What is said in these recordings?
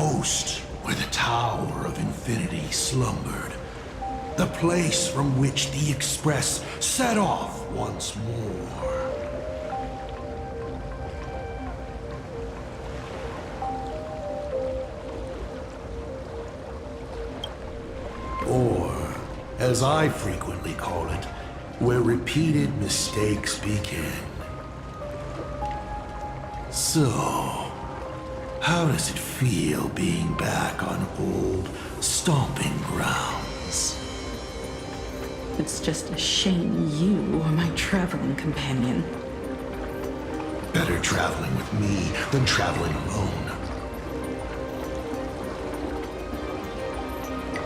coast where the Tower of Infinity slumbered. The place from which the Express set off once more. Or, as I frequently call it, where repeated mistakes begin. So, how does it feel being back on old stomping grounds? It's just a shame you are my traveling companion. Better traveling with me than traveling alone.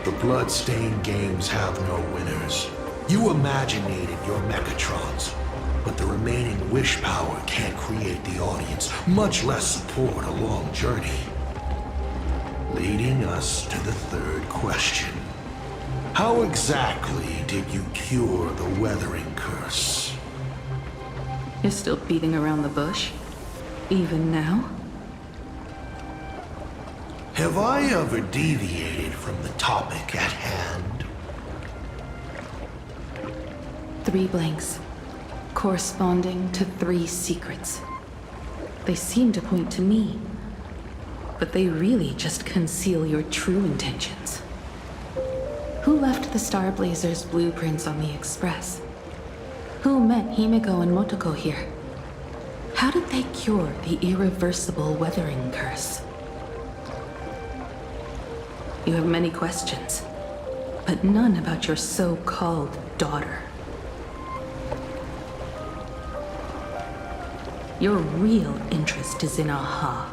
The Bloodstained games have no winners. You imaginated your Mechatrons, but the remaining wish power can't create the audience, much less support a long journey. Leading us to the third question. How exactly did you cure the weathering curse? You're still beating around the bush? Even now? Have I ever deviated from the topic at hand? 3 blanks, corresponding to 3 secrets. They seem to point to me, but they really just conceal your true intentions. Who left the Star Blazers' blueprints on the Express? Who met Himeko and Motoko here? How did they cure the irreversible weathering curse? You have many questions, but none about your so-called daughter. Your real interest is in Aha.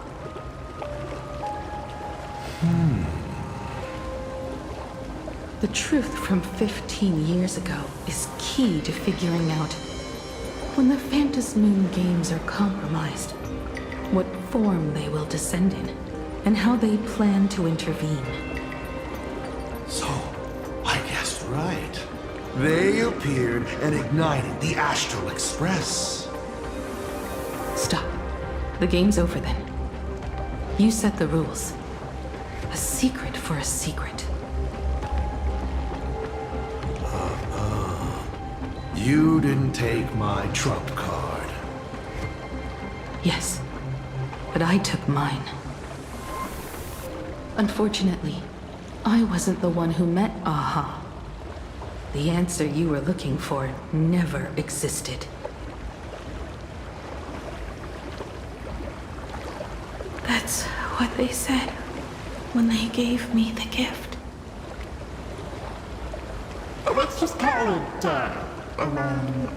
The truth from 15 years ago is key to figuring out when the Phantasmoon games are compromised, what form they will descend in, and how they plan to intervene. So, I guessed right. They appeared and ignited the Astral Express. Stop. The game's over then. You set the rules. A secret for a secret. You didn't take my trump card. Yes, but I took mine. Unfortunately, I wasn't the one who met Aha. The answer you were looking for never existed. That's what they said when they gave me the gift. Let's just call it,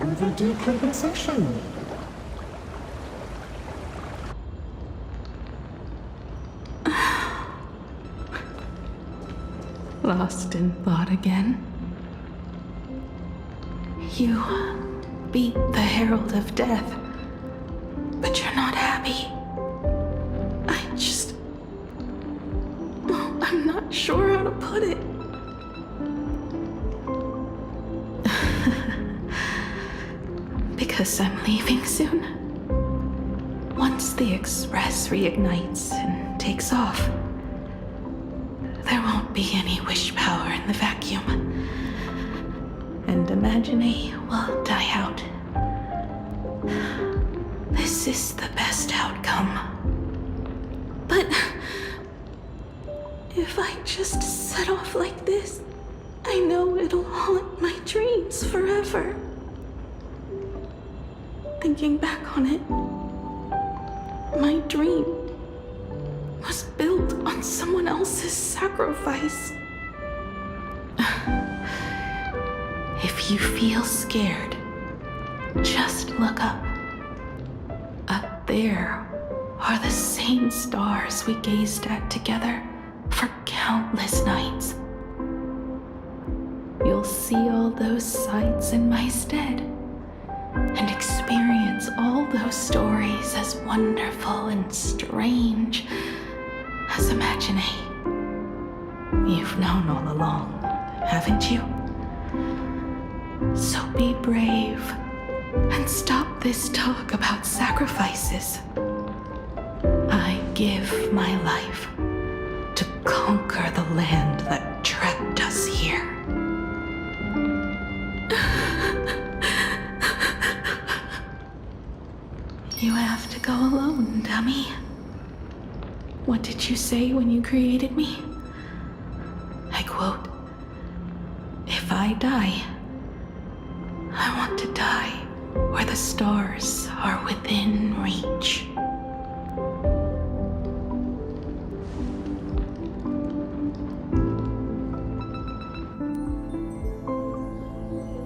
overdue compensation. Lost in thought again? You beat the Herald of Death, but you're not happy. I'm not sure how to put it. Because I'm leaving soon. Once the Express reignites and takes off, there won't be any wish power in the vacuum. And Imagine will die out. This is the best outcome. But if I just set off like this, I know it'll haunt my dreams forever. Thinking back on it, my dream was built on someone else's sacrifice. If you feel scared, just look up. Up there are the same stars we gazed at together for countless nights. You'll see all those sights in my stead and experience all those stories as wonderful and strange as Imagine. You've known all along, haven't you? So be brave and stop this talk about sacrifices. I give my life land that trapped us here. You have to go alone, dummy. What did you say when you created me? I quote, "If I die, I want to die where the stars are within reach."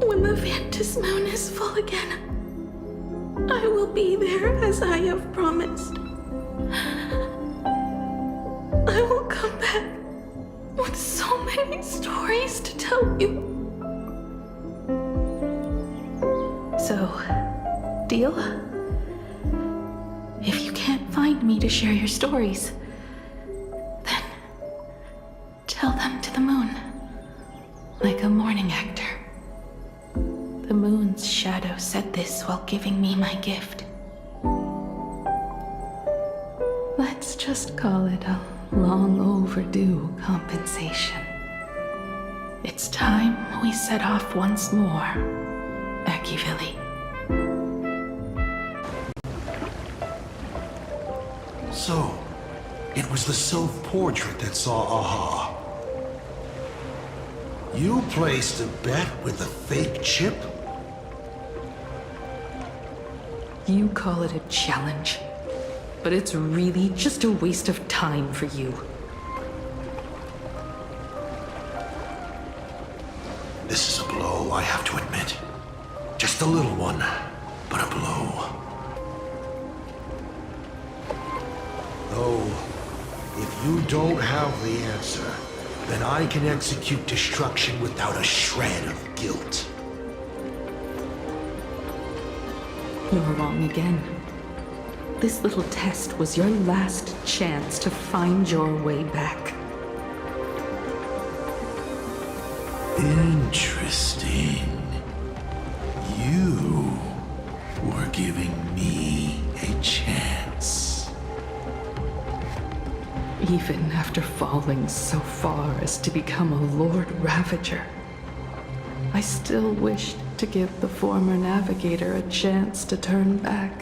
When the Ventus moon is full again, I will be there as I have promised. I will come back with so many stories to tell you. So, deal? If you can't find me to share your stories, then tell them to the moon, like a morning actor. The moon's shadow said this while giving me my gift. Let's just call it a long overdue compensation. It's time we set off once more, Akivili. So, it was the self-portrait that saw Aha. You placed a bet with a fake chip? You call it a challenge, but it's really just a waste of time for you. This is a blow, I have to admit. Just a little one, but a blow. Though, if you don't have the answer, then I can execute destruction without a shred of guilt. You're wrong again. This little test was your last chance to find your way back. Interesting. You were giving me a chance. Even after falling so far as to become a Lord Ravager, I still wished to give the former navigator a chance to turn back.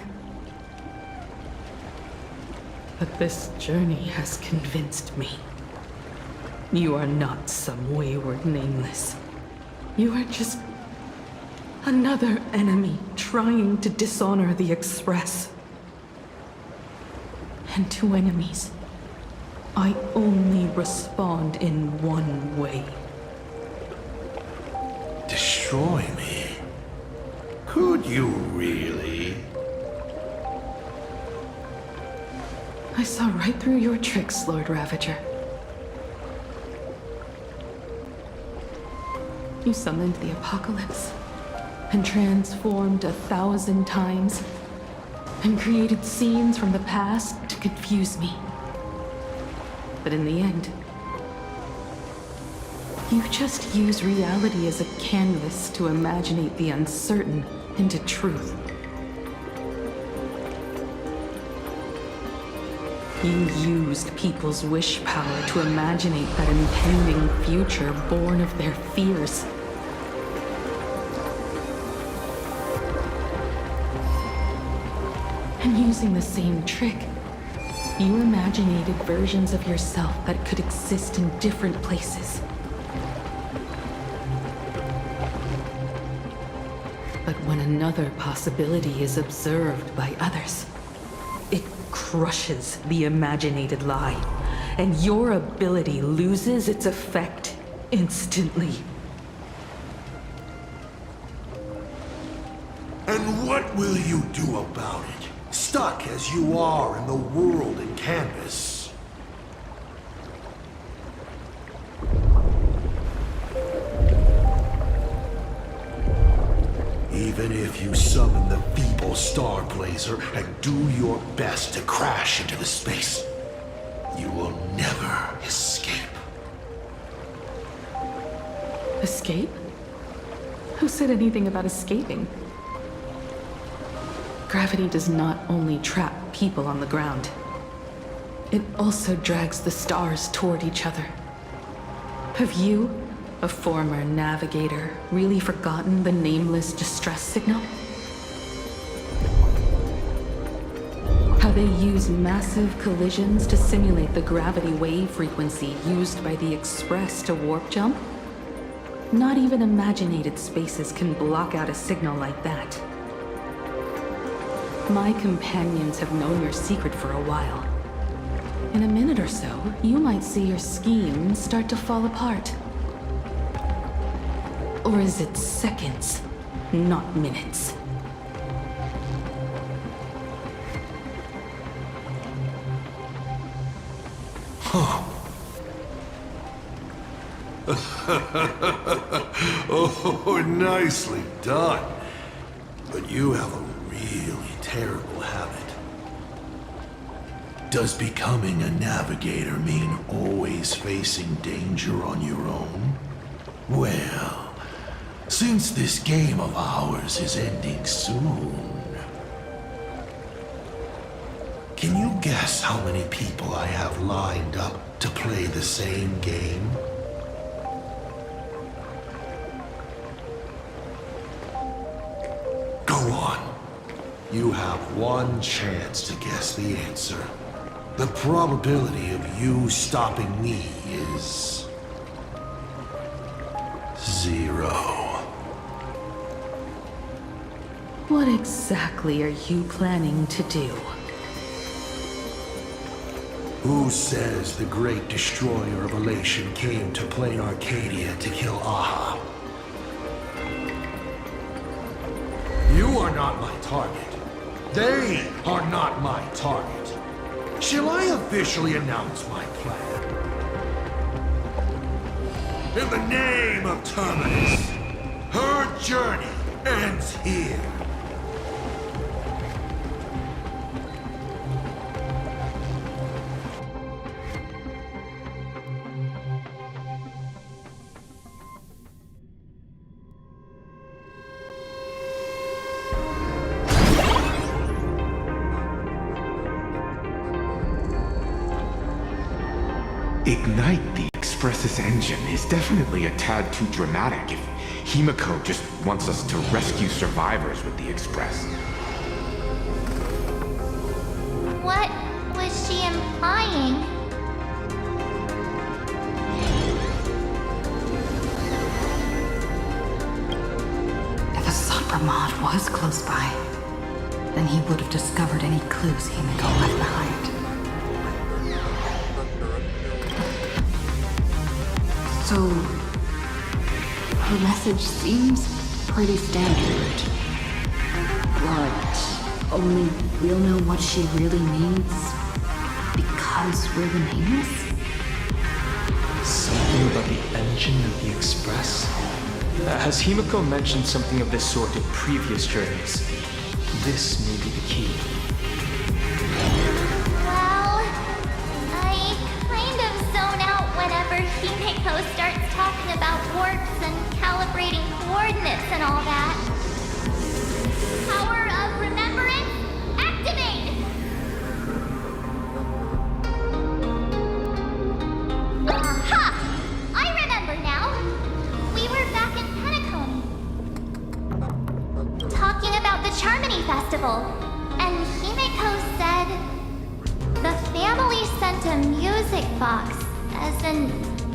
But this journey has convinced me. You are not some wayward nameless. You are just another enemy trying to dishonor the Express. And to enemies, I only respond in one way. Destroy me? Could you really? I saw right through your tricks, Lord Ravager. You summoned the apocalypse, and transformed 1,000 times, and created scenes from the past to confuse me. But in the end, you just use reality as a canvas to imaginate the uncertain into truth. You used people's wish power to imaginate that impending future born of their fears. And using the same trick, you imaginated versions of yourself that could exist in different places. But when another possibility is observed by others, it crushes the imaginated lie, and your ability loses its effect instantly. And what will you do about it? Stuck as you are in the world in canvas. Even if you summon the feeble star blazer and do your best to crash into the space, you will never escape. Escape? Who said anything about escaping? Gravity does not only trap people on the ground, it also drags the stars toward each other. Have you, a former navigator, really forgotten the nameless distress signal? How they use massive collisions to simulate the gravity wave frequency used by the Express to warp jump? Not even imaginated spaces can block out a signal like that. My companions have known your secret for a while. In a minute or so, you might see your scheme start to fall apart. Or is it seconds, not minutes? Oh, nicely done. But you have a really terrible habit. Does becoming a navigator mean always facing danger on your own? Well, since this game of ours is ending soon, can you guess how many people I have lined up to play the same game? Go on. You have one chance to guess the answer. The probability of you stopping me is 0. What exactly are you planning to do? Who says the great destroyer of elation came to plain Arcadia to kill Aha? You are not my target. They are not my target. Shall I officially announce my plan? In the name of Terminus, her journey ends here. Ignite the Express's engine is definitely a tad too dramatic if Himiko just wants us to rescue survivors with the Express. What was she implying? If a Sopramod was close by, then he would have discovered any clues Himiko left behind. So, her message seems pretty standard. But only we'll know what she really means because we're the nameless? Something about the engine of the Express? Has Himiko mentioned something of this sort in previous journeys? This may be the key. Well, I kind of zone out whenever Himiko starts talking about warps and calibrating coordinates and all that. Power of remembrance, activate! Aha! I remember now. We were back in Penacony, talking about the Charmony Festival, and Himiko said the family sent a music box as an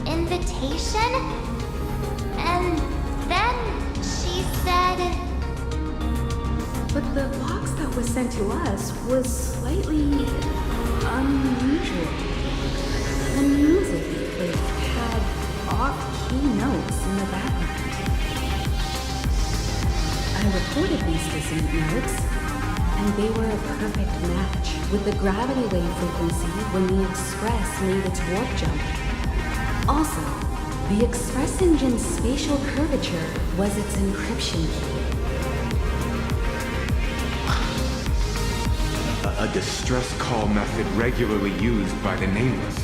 invitation, and then she said... But the box that was sent to us was slightly unusual. The music it played had off-key notes in the background. I recorded these dissonant notes, and they were a perfect match with the gravity wave frequency when the Express made its warp jump. Also, the Express engine's spatial curvature was its encryption key. A distress call method regularly used by the nameless.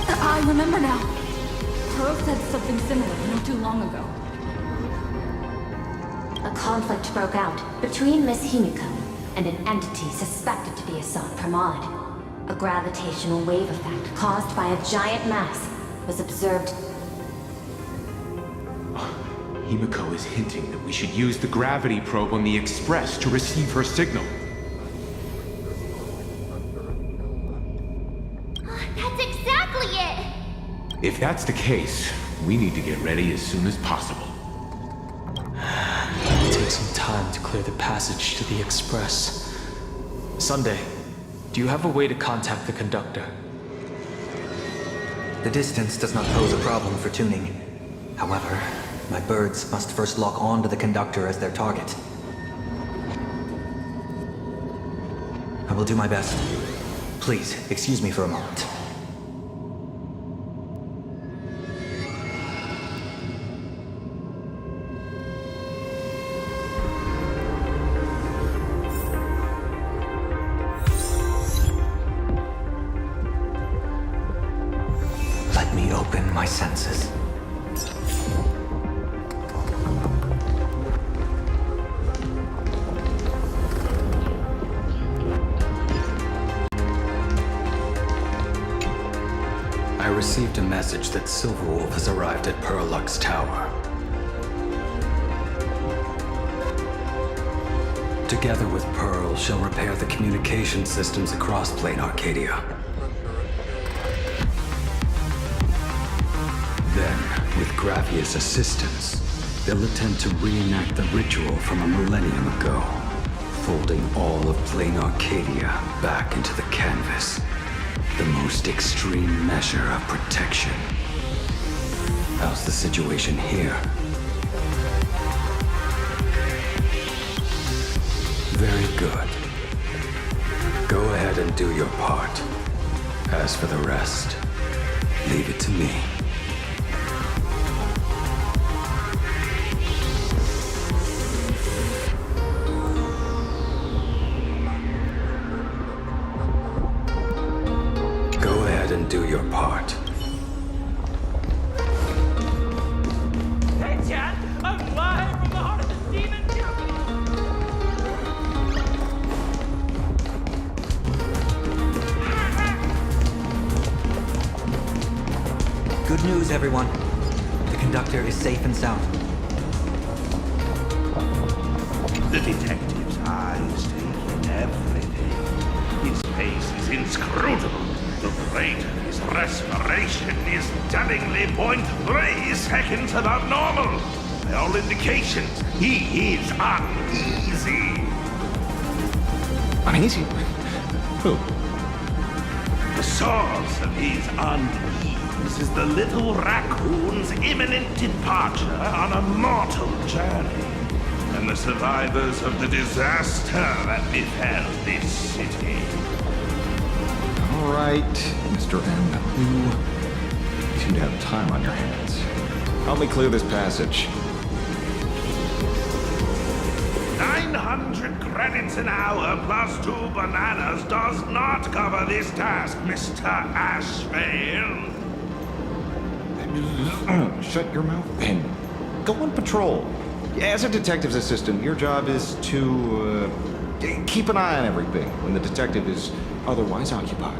I remember now. Pearl said something similar not too long ago. A conflict broke out between Miss Himiko and an entity suspected to be a Sopramod. A gravitational wave effect caused by a giant mass was observed. Himiko is hinting that we should use the gravity probe on the Express to receive her signal. That's exactly it! If that's the case, we need to get ready as soon as possible. It'll take some time to clear the passage to the Express. Sunday, do you have a way to contact the conductor? The distance does not pose a problem for tuning. However, my birds must first lock on to the conductor as their target. I will do my best. Please, excuse me for a moment. Let me open my senses. I received a message that Silverwolf has arrived at Perlux Tower. Together with Pearl, she'll repair the communication systems across Plane Arcadia. Then, with Gravia's assistance, they'll attempt to reenact the ritual from a millennium ago, folding all of Plane Arcadia back into the canvas. The most extreme measure of protection. How's the situation here? Very good. Go ahead and do your part. As for the rest, leave it to me. And do your part. Hey, Chad! I'm live from the heart of the demon jungle! Good news, everyone. The conductor is safe and sound. The detective's eyes take in everything. His face is inscrutable. The rate of his respiration is damningly 0.3 seconds above normal. By all indications, he is uneasy. Uneasy? Who? The source of his unease is the little raccoon's imminent departure on a mortal journey, and the survivors of the disaster that befell this city. All right, Mr. M. You seem to have time on your hands. Help me clear this passage. 900 credits an hour plus 2 bananas does not cover this task, Mr. Ashvale. Shut your mouth and go on patrol. As a detective's assistant, your job is to keep an eye on everything when the detective is otherwise occupied.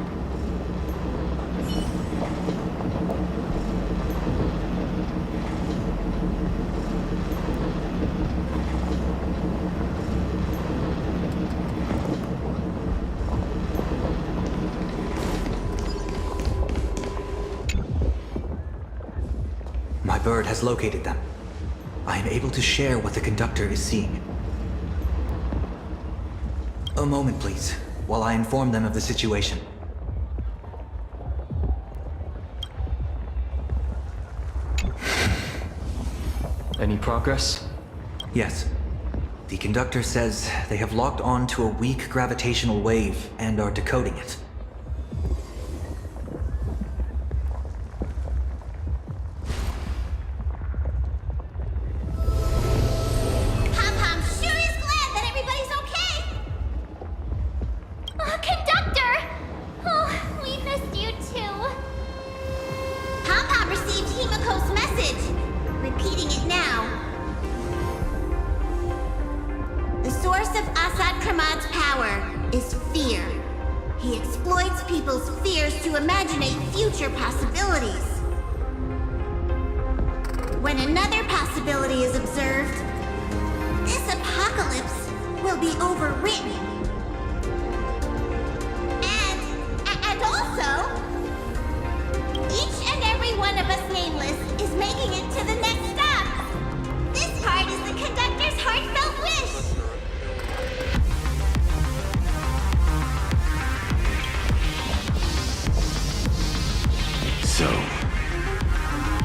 My bird has located them. I am able to share what the conductor is seeing. A moment, please, while I inform them of the situation. Any progress? Yes. The conductor says they have locked on to a weak gravitational wave and are decoding it. He exploits people's fears to imaginate future possibilities. When another possibility is observed, this apocalypse will be overwritten. And also, each and every one of us nameless is making it to the next stop. This part is the conductor's heartfelt wish. So,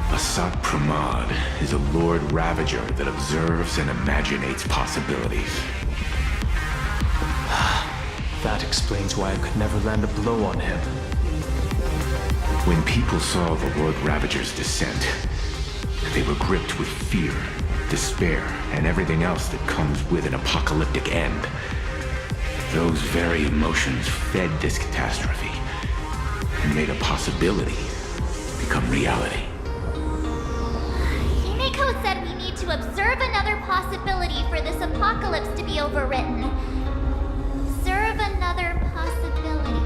Asat Pramad is a Lord Ravager that observes and imaginates possibilities. That explains why I could never land a blow on him. When people saw the Lord Ravager's descent, they were gripped with fear, despair, and everything else that comes with an apocalyptic end. Those very emotions fed this catastrophe and made a possibility become reality. Himeko said we need to observe another possibility for this apocalypse to be overwritten. Observe another possibility.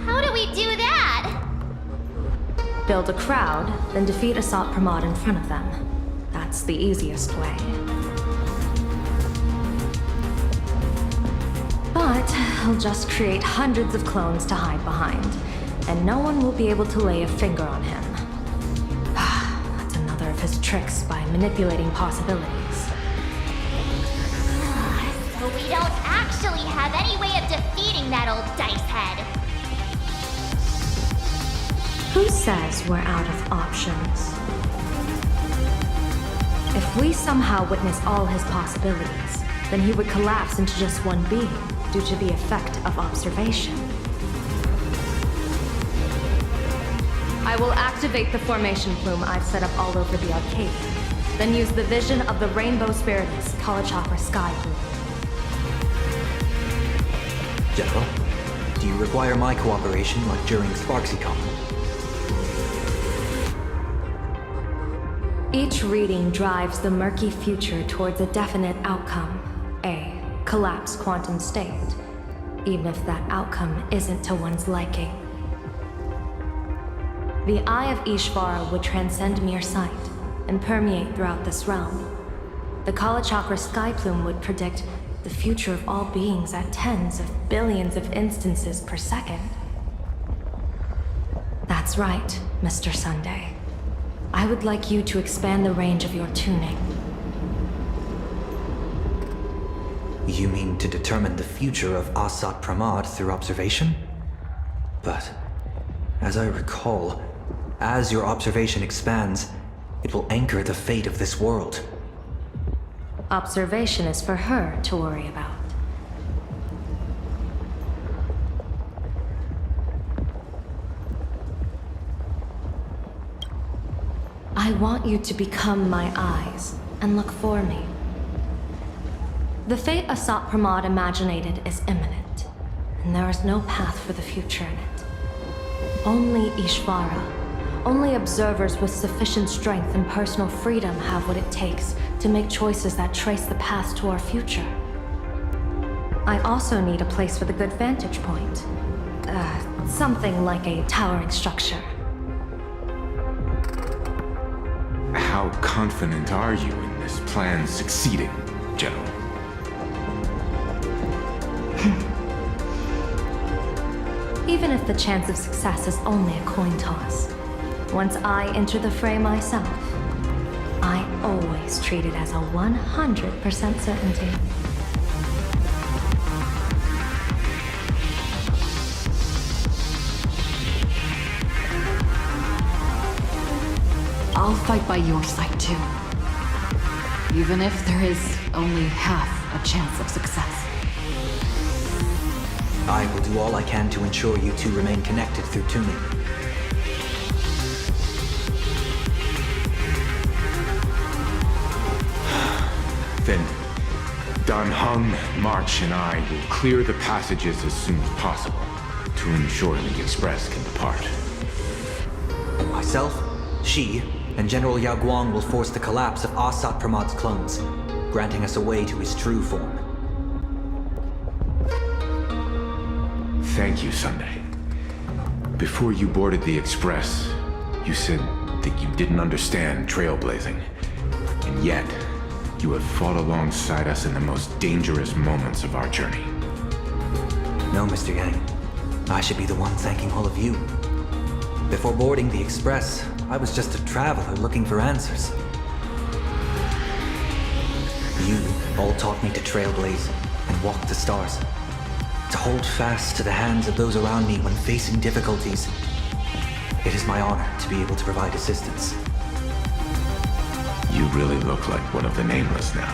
How do we do that? Build a crowd, then defeat Asat Pramad in front of them. That's the easiest way. But he'll just create hundreds of clones to hide behind, and no one will be able to lay a finger on him. That's another of his tricks by manipulating possibilities. So we don't actually have any way of defeating that old dice head. Who says we're out of options? If we somehow witness all his possibilities, then he would collapse into just one being due to the effect of observation. I will activate the formation plume I've set up all over the arcade, then use the vision of the Rainbow Spiritus Kalachakra Sky Plume. General, do you require my cooperation like during SparksyCon? Each reading drives the murky future towards a definite outcome, a collapsed quantum state, even if that outcome isn't to one's liking. The Eye of Ishvara would transcend mere sight and permeate throughout this realm. The Kalachakra Sky Plume would predict the future of all beings at tens of billions of instances per second. That's right, Mr. Sunday. I would like you to expand the range of your tuning. You mean to determine the future of Asat Pramad through observation? But, as I recall, as your observation expands, it will anchor the fate of this world. Observation is for her to worry about. I want you to become my eyes and look for me. The fate Asat Pramad imaginated is imminent, and there is no path for the future in it. Only Ishvara, only observers with sufficient strength and personal freedom have what it takes to make choices that trace the path to our future. I also need a place with a good vantage point. Something like a towering structure. How confident are you in this plan succeeding, General? Even if the chance of success is only a coin toss, once I enter the fray myself, I always treat it as a 100% certainty. I'll fight by your side too. Even if there is only half a chance of success. I will do all I can to ensure you two remain connected through tuning. Then, Dan Heng, March, and I will clear the passages as soon as possible to ensure the Express can depart. Myself, she, and General Yao Guang will force the collapse of Asat Pramad's clones, granting us a way to his true form. Thank you, Sunday. Before you boarded the Express, you said that you didn't understand trailblazing. And yet, you have fought alongside us in the most dangerous moments of our journey. No, Mr. Yang. I should be the one thanking all of you. Before boarding the Express, I was just a traveler looking for answers. You all taught me to trailblaze and walk the stars. To hold fast to the hands of those around me when facing difficulties. It is my honor to be able to provide assistance. You really look like one of the Nameless now.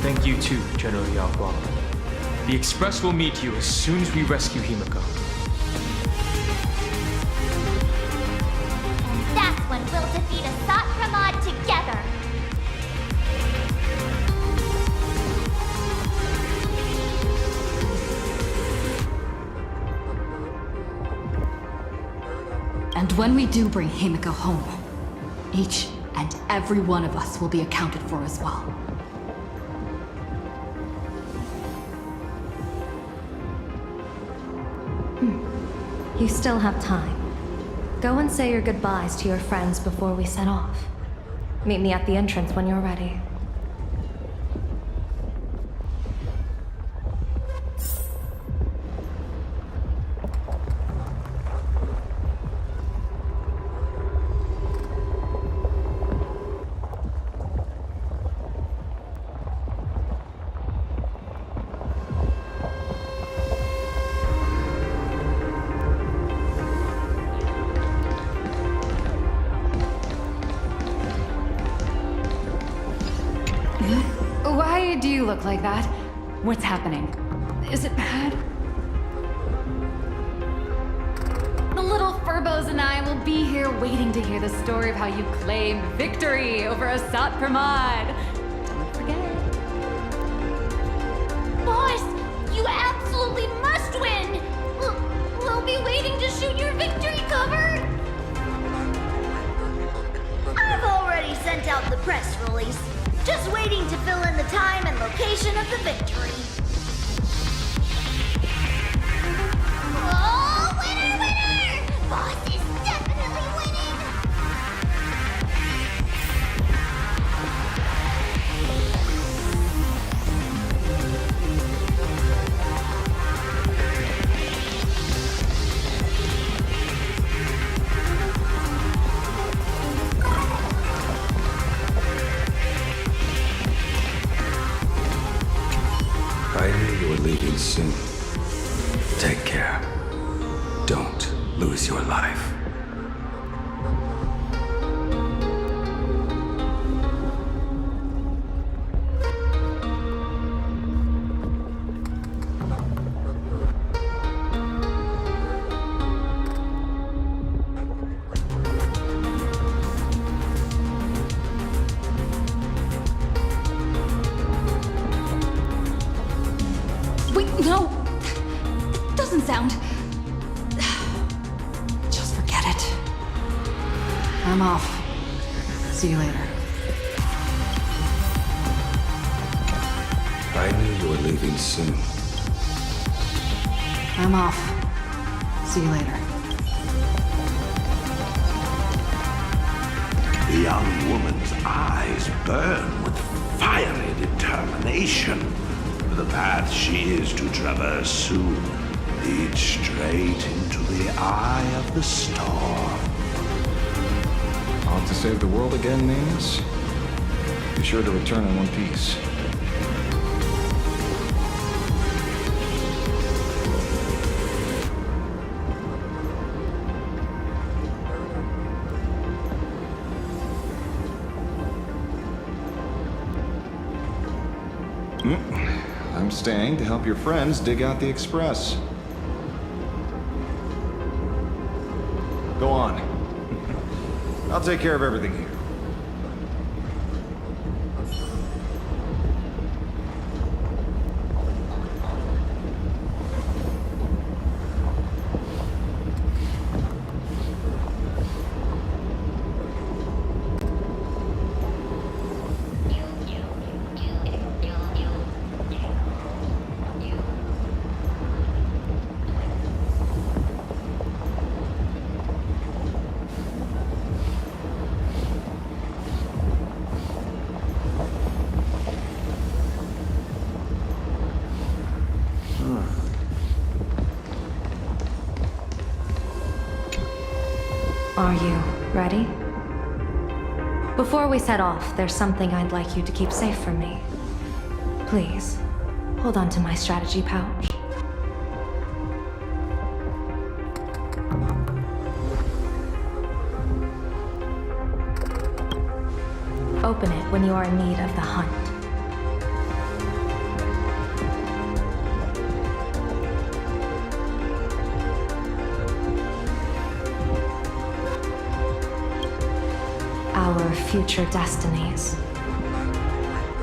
Thank you too, General Yao Guang. The Express will meet you as soon as we rescue Himiko. And that's when we'll defeat Asat Pramod together. And when we do bring Himiko home, each and every one of us will be accounted for as well. You still have time. Go and say your goodbyes to your friends before we set off. Meet me at the entrance when you're ready. Why do you look like that? What's happening? Is it bad? The little Furbos and I will be here waiting to hear the story of how you claimed victory over Asat Pramod. Don't forget. Boss, you absolutely must win! We'll be waiting to shoot your victory cover! I've already sent out the press release. Just waiting to fill in the time and location of the victory. Oh, winner, winner! Boss is definitely winning! I knew you were leaving soon. Take care. Don't lose your life. Wait, no! It doesn't sound... Just forget it. I'm off. See you later. I knew you were leaving soon. I'm off. See you later. The young woman's eyes burn with fiery determination. The path she is to traverse soon leads straight into the eye of the storm. Off to save the world again, Nameless? Be sure to return in one piece. I'm staying to help your friends dig out the Express. Go on. I'll take care of everything here. Are you ready? Before we set off, there's something I'd like you to keep safe from me. Please, hold on to my strategy pouch. Open it when you are in need of the hunt. Our future destinies.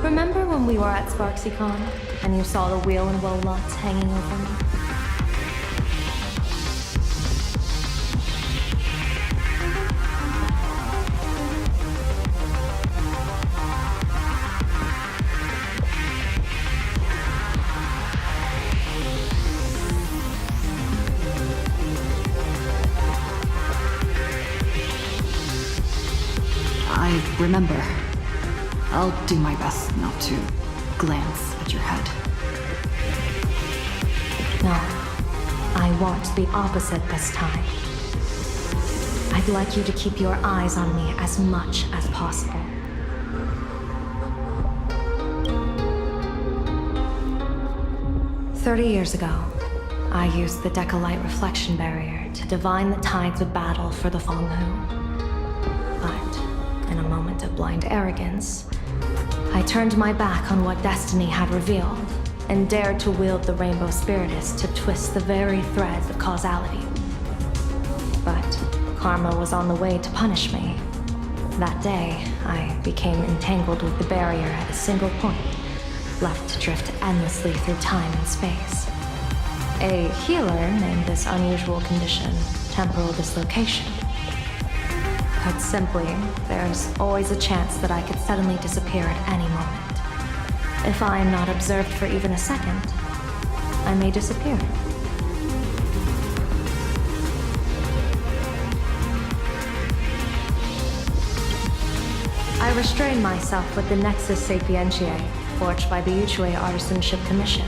Remember when we were at SparksyCon and you saw the wheel and woe lots hanging over me? I remember. I'll do my best not to glance at your head. No, I want the opposite this time. I'd like you to keep your eyes on me as much as possible. "30 years ago, I used the Decalite reflection barrier to divine the tides of battle for the Fonghu. But, in a moment of blind arrogance, I turned my back on what destiny had revealed and dared to wield the Rainbow Spiritus to twist the very threads of causality. But karma was on the way to punish me. That day, I became entangled with the barrier at a single point, left to drift endlessly through time and space. A healer named this unusual condition temporal dislocation. Put simply, there's always a chance that I could suddenly disappear at any moment. If I am not observed for even a second, I may disappear. I restrain myself with the Nexus Sapientiae, forged by the Yuchue Artisanship Commission.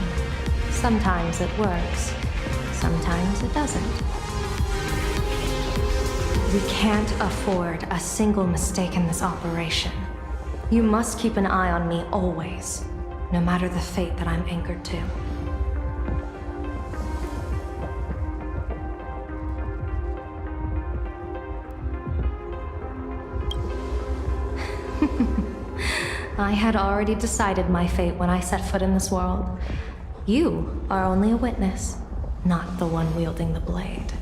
Sometimes it works, sometimes it doesn't. We can't afford a single mistake in this operation. You must keep an eye on me always, no matter the fate that I'm anchored to. I had already decided my fate when I set foot in this world. You are only a witness, not the one wielding the blade.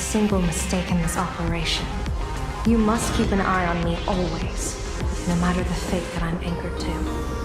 single mistake in this operation. You must keep an eye on me always, no matter the fate that I'm anchored to.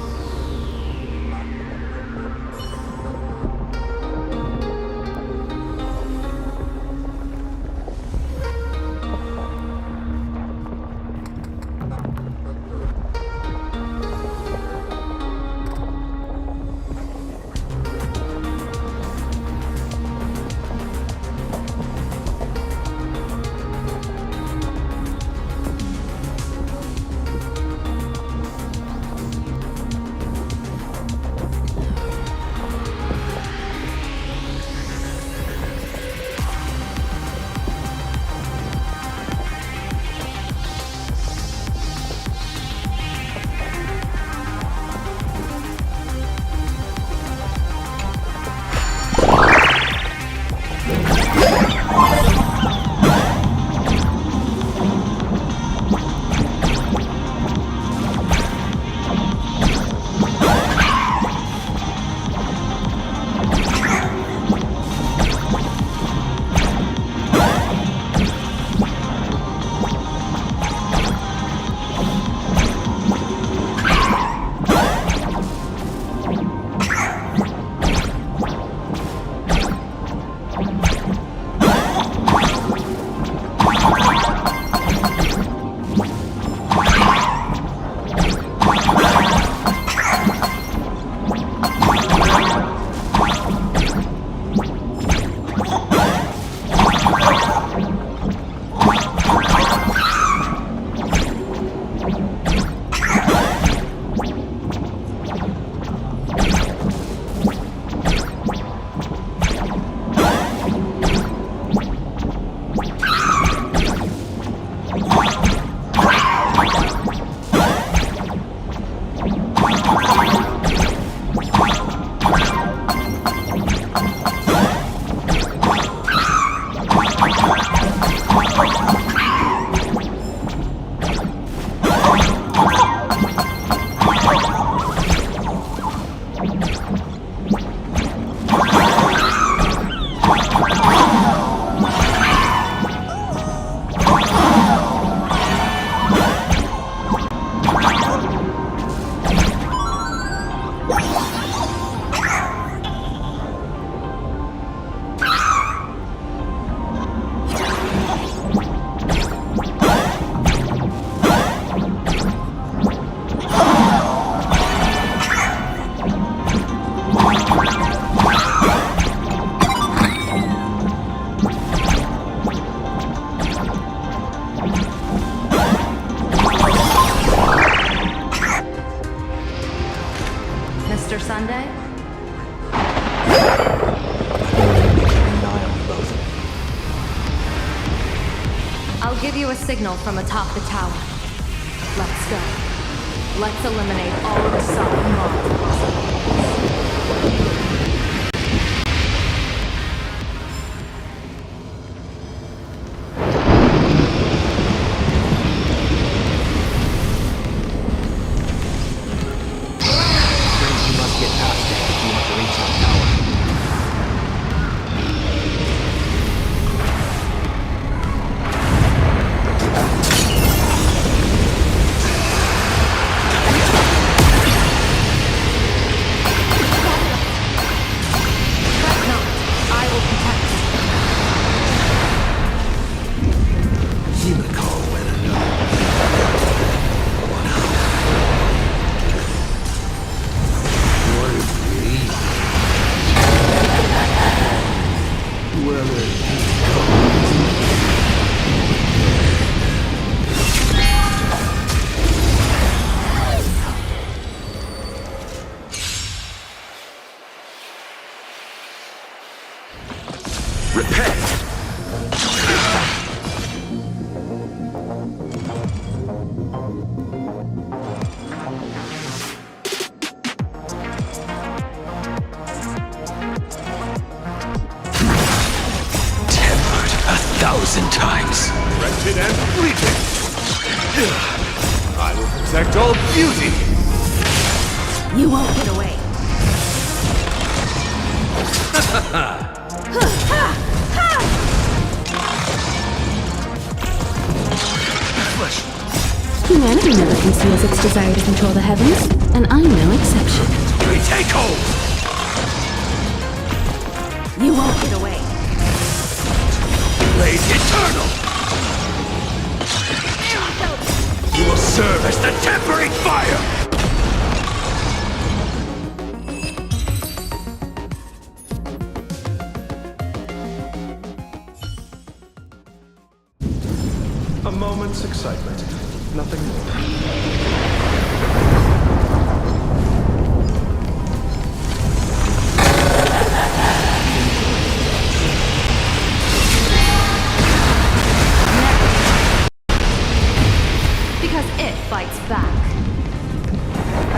Signal from atop the tower. Let's go. Let's eliminate all of the Assad You must get past it if you want to reach that tower. Times. Wretched and fleeting. I will protect all beauty. You won't get away. Humanity never conceals its desire to control the heavens, and I'm no exception. We take hold! You won't get away. Blaze eternal! You will serve as the tempering fire! A moment's excitement, nothing more. Because it fights back.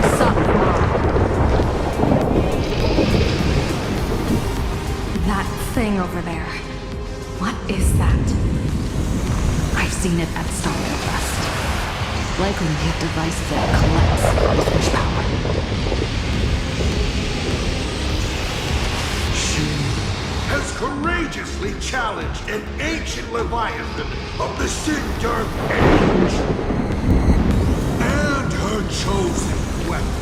Assad Pramad. That thing over there. What is that? I've seen it at Starfest. Likely a device that collects with wish power. She has courageously challenged an ancient Leviathan of the Cinder Age. And her chosen weapon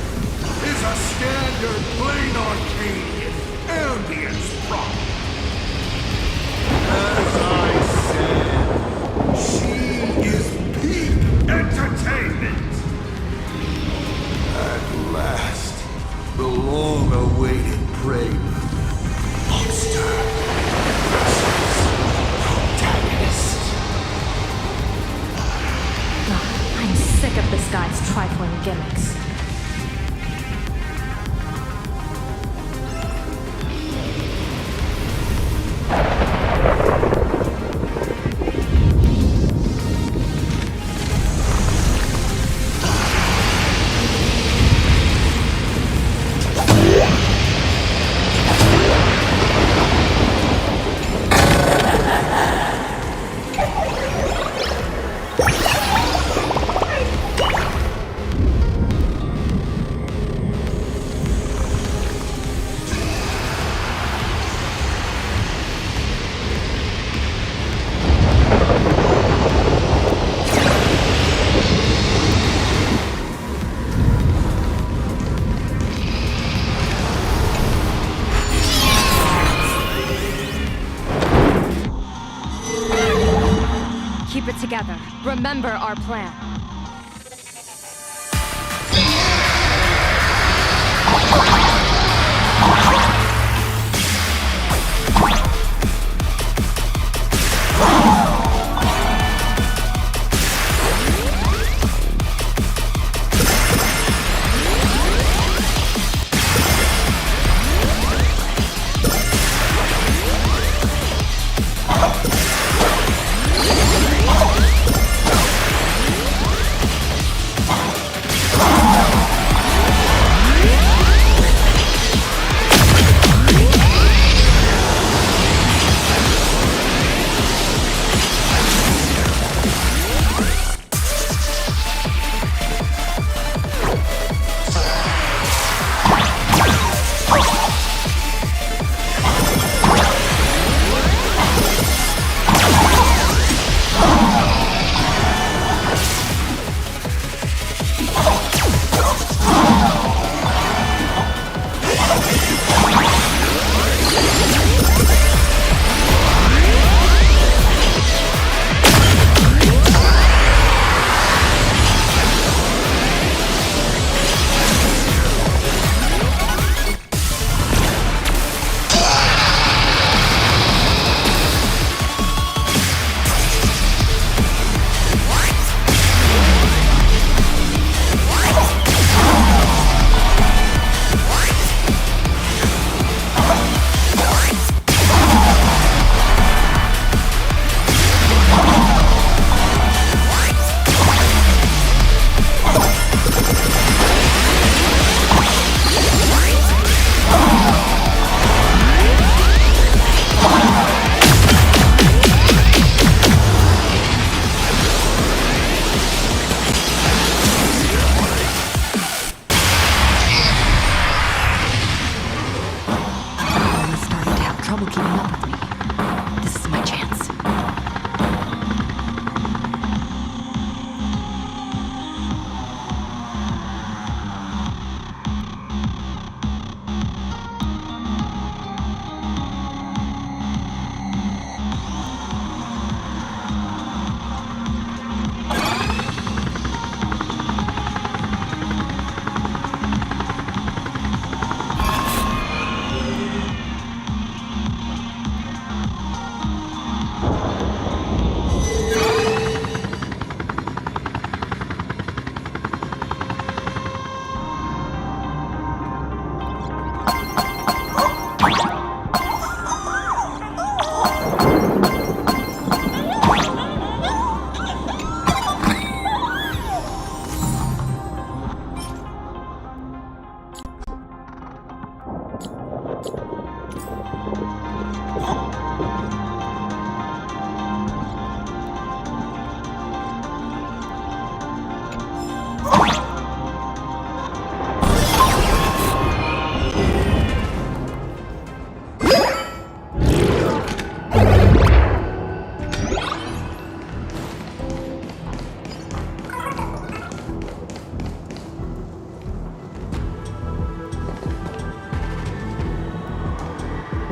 is a standard plain Arcadian ambience prop. As I said, she is peak entertainment. At last, the long-awaited prelude. Monster versus protagonist. I'm sick of this guy's trifling gimmicks. Keep it together. Remember our plan.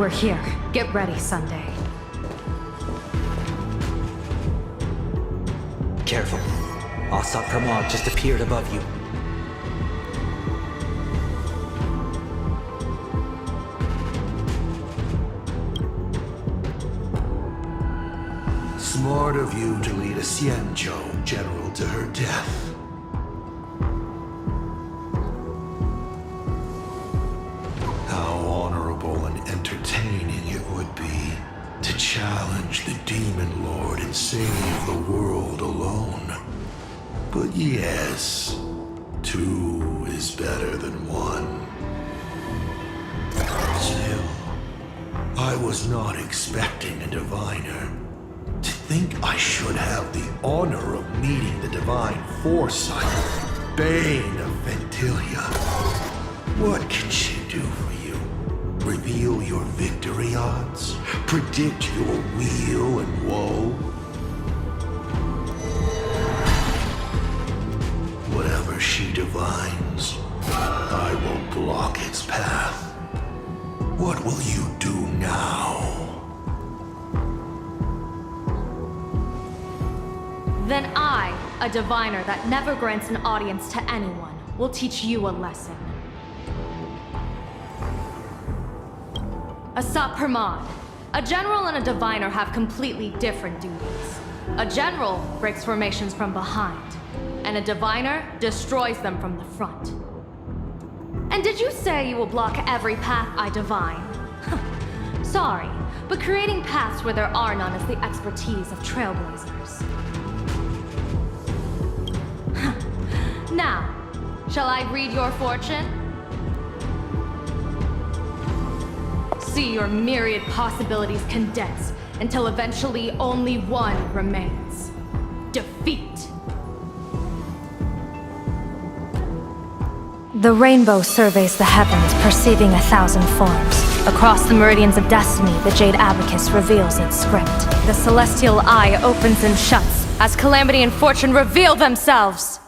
We're here. Get ready, Sunday. Careful. Asat Pramod just appeared above you. Smart of you to lead a Xianzhou general to her death. How honorable and entertaining it would be to challenge the Demon Lord and save the world alone. But yes, two is better than one. Still, I was not expecting a diviner. To think I should have the honor of meeting the divine foresight, Bane of Ventilia. What can she do for you? Reveal your victory odds? Predict your weal and woe? Whatever she divines, I will block its path. What will you do now? Then I, a diviner that never grants an audience to anyone, will teach you a lesson. Asat Pramod. A general and a diviner have completely different duties. A general breaks formations from behind, and a diviner destroys them from the front. And did you say you will block every path I divine? Sorry, but creating paths where there are none is the expertise of trailblazers. Now, shall I read your fortune? See your myriad possibilities condense until eventually only one remains. Defeat. The rainbow surveys the heavens, perceiving 1,000 forms. Across the meridians of destiny, the Jade Abacus reveals its script. The celestial eye opens and shuts as calamity and fortune reveal themselves.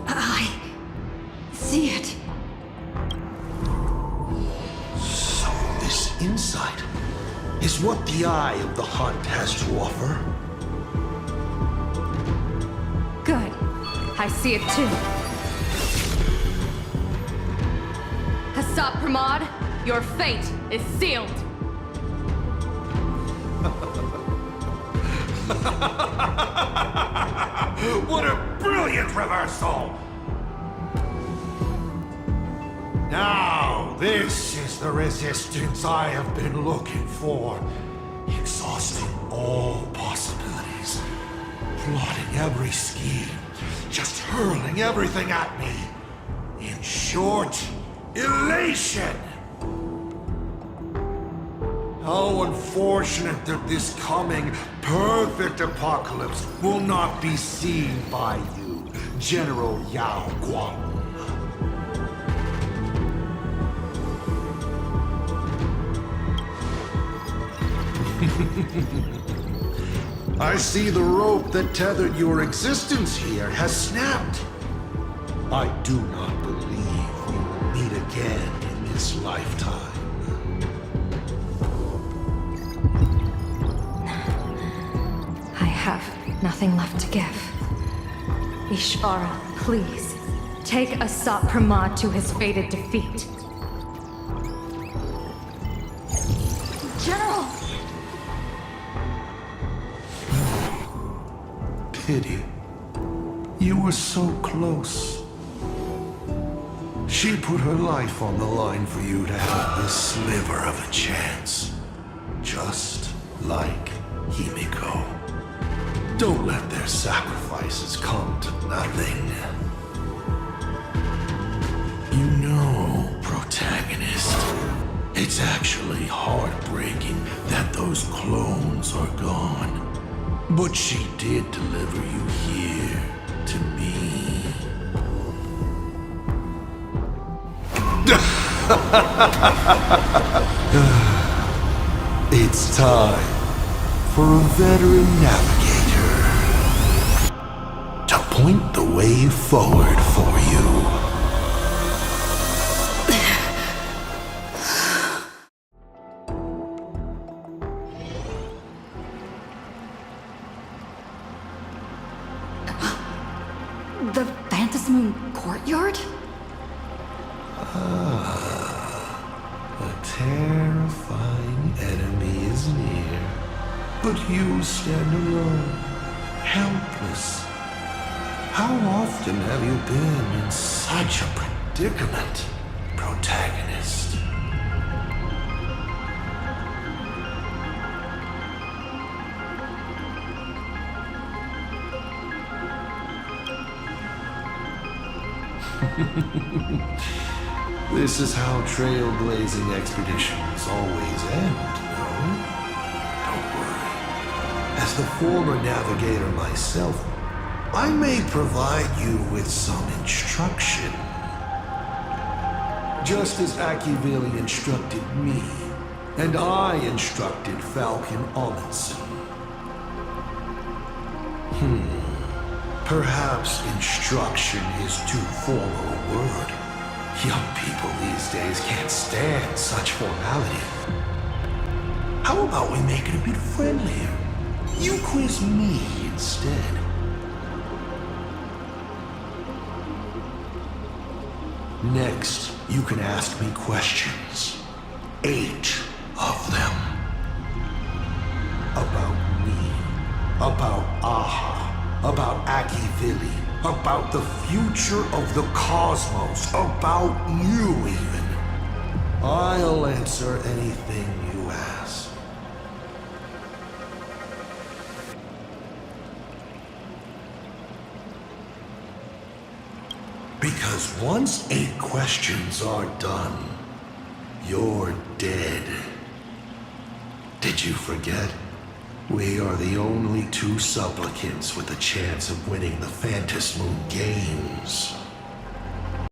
I see it. So this insight is what the Eye of the Hunt has to offer. Good. I see it too. Asat Pramod, your fate is sealed. What a brilliant reversal! Now, this is the resistance I have been looking for. Exhausting all possibilities. Plotting every scheme. Just hurling everything at me. In short, elation! How unfortunate that this coming perfect apocalypse will not be seen by you, General Yao Guang. I see the rope that tethered your existence here has snapped. I do not believe we will meet again in this lifetime. I have nothing left to give. Ishvara, please, take Asat Pramod to his fated defeat. General! Pity. You were so close. She put her life on the line for you to have this sliver of a chance. Just like Himiko. Don't let their sacrifices come to nothing. You know, protagonist, it's actually heartbreaking that those clones are gone. But she did deliver you here to me. It's time for a veteran navigator to point the way forward for you. but you stand alone, helpless. How often have you been in such a predicament, protagonist? This is how trailblazing expeditions always end, no? Don't worry. As the former navigator myself, I may provide you with some instruction. Just as Akivili instructed me, and I instructed Falcon Amundsen. Perhaps instruction is too formal a word. Young people these days can't stand such formality. How about we make it a bit friendlier? You quiz me instead. Next, you can ask me questions. 8 of them. About me. About Aha. About Akivili. About the future of the cosmos. About you, even. I'll answer anything you ask. Because once 8 questions are done, you're dead. Did you forget? We are the only 2 supplicants with a chance of winning the Phantasmoon Games.